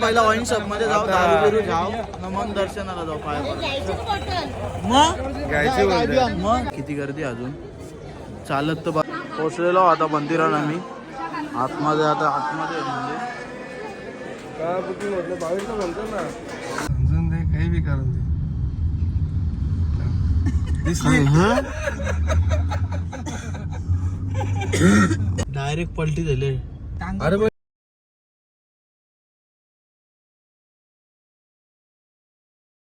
पहिला wine shop मध्ये जाऊ, दारू बिरू जाऊ, मग दर्शनाला जाऊ. पाय मग किती गर्दी अजून चालत तर पोचलेलो आता मंदिरात आम्ही. आतमध्ये आता आतमध्ये म्हणजे काय बुकिंग होतं 22 म्हणतो ना, समजून दे काही बी करून दे. डायरेक्ट पलटी झाले. अरे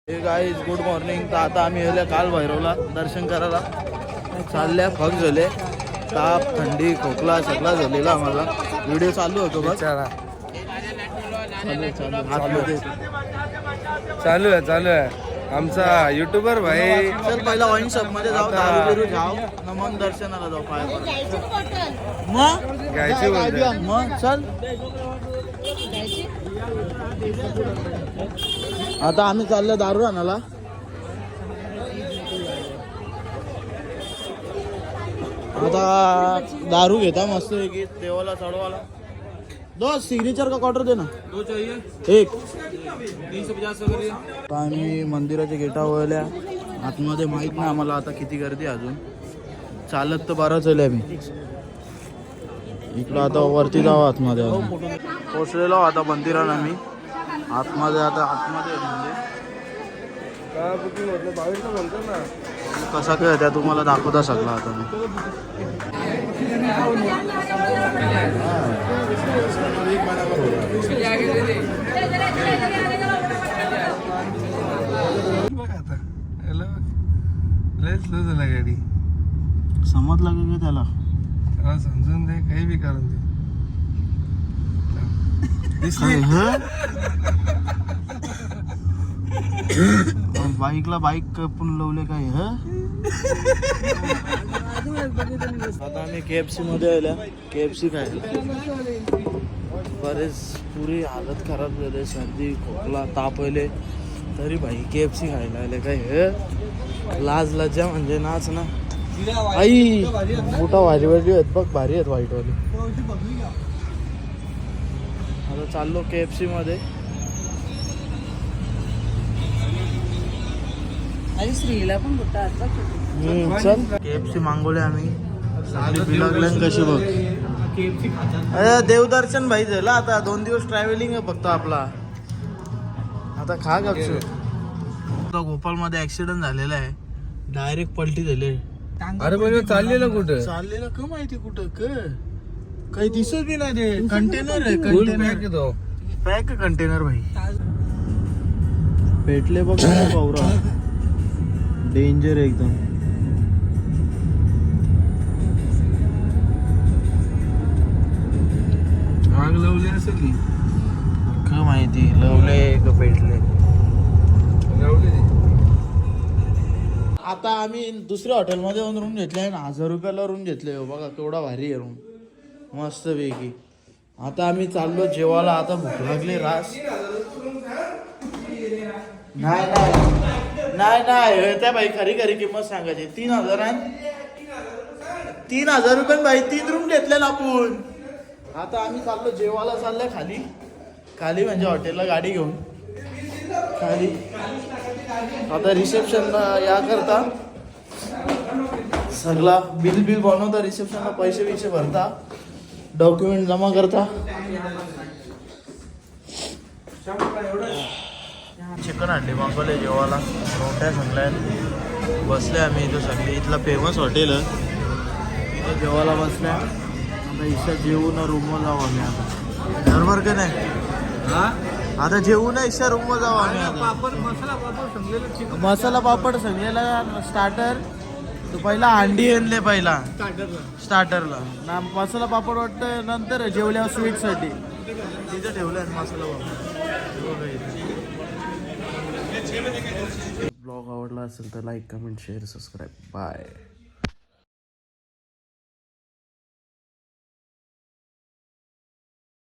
हे गाईज गुड मॉर्निंग. तर आता आम्ही गेल्या काल भैरवला दर्शन करायला चालल्या. फक झाले, ताप थंडी खोकला सगळा झालेला आम्हाला. व्हिडिओ चालू होतो बघ. चालू आहे आमचा युट्यूबर भाई. चल पहिला वाईन शॉप मध्ये जाऊ, दारू बिरू जाऊ, मग दर्शनाला जाऊ. पाय मग घ्यायची मग चल. आता आम्ही चाललो दारू आणायला. आता दारू घेता मस्त की देवाला चढवाला. दो सिग्नेचर का क्वार्टर दे ना. दो चाहिए एक 350. आम्ही मंदिराच्या गेटावरल्या आतमध्ये माहित नाही आम्हाला आता किती गर्दी अजून. चालत तर बराच झाले आम्ही. इकडं आता वरती जाऊ आतमध्ये. पोचलेलो आता मंदिरात आम्ही. आतमध्ये आता आतमध्ये म्हणजे काय बुकिंग होतं 22 म्हणतो ना, कसा काय त्या तुम्हाला दाखवता सगळं आता मी. बघ आता लयच लूज झाला गाडी. समजलं का त्याला. समजून दे काही बी करून दे. बाईकला बाईक पण लावले काय. आता आम्ही KFC मध्ये आल्या. KFC खायला बरेच पुरी हालत खराब झाले. सर्दी खोकला ताप आले तरी भाई KFC खायला आले काय. लाज लज्जा म्हणजे नाच ना. आई मोठा भारी वाली आहेत बघ, भारी आहेत व्हाईटवाली. आता चाललो KFC मध्ये. श्रीला पण चल KFC मागवले आम्ही. बिलगल्या कशी बघ. अरे देवदर्शन भाई झालं. आता 2 दिवस ट्रॅव्हलिंग आहे फक्त आपला. आता खा गपचूप. गोपाल मध्ये ऍक्सिडेंट झालेला आहे. डायरेक्ट पलटी झाले. अरे म्हणजे चाललेलं कुठं. चाललेलं का माहिती कुठं काही दिसत बी नाही. ते कंटेनर आहे. फुल कंटेनर पॅक येतो. पॅक कंटेनर भाई. पेटले बघ पौरा. डेंजर एकदम. आग लावली असेल की का माहिती. लवले का पेटले. लावली. आता आम्ही दुसऱ्या हॉटेलमध्ये जाऊन रूम घेतले आहे. 1000 रुपयाला रूम घेतले. हो बघा केवढा भारी आहे रूम, मस्त पैकी. आता आम्ही चाललो जेवायला. आता भूक लागली रास. नाही त्या बाई खरी किंमत सांगायची. 3000 रुपये बाई 3 रूम घेतले ना आपण. आता आम्ही चाललो जेवायला. चाललंय खाली म्हणजे हॉटेलला गाडी घेऊन खाली. आता रिसेप्शनला या करता सगळा बिल बनवता. रिसेप्शनला पैसे भरता, डॉक्युमेंट जमा करता. चिकन हंडी मागवले जेवायला. रोट्या सांगल्या. बसले आम्ही इथं सगळे. इथला फेमस हॉटेल इथे जेवायला बसल्या. आता इथं जेवून रूमवर जाऊ आम्ही. आता बरोबर का नाही. आता जेवून इशा रूमवर जाऊ आम्ही. आता मसाला पापड सांगलेला स्टार्टर. तो पहिला अंडी आणले पहिला स्टार्टरला ना. मसाला पापड वाटतं नंतर जेवल्यावर स्वीटसाठी तिथं ठेवलं आहे मसाला पापड. ब्लॉग आवडला असेल तर like comment share subscribe. Bye.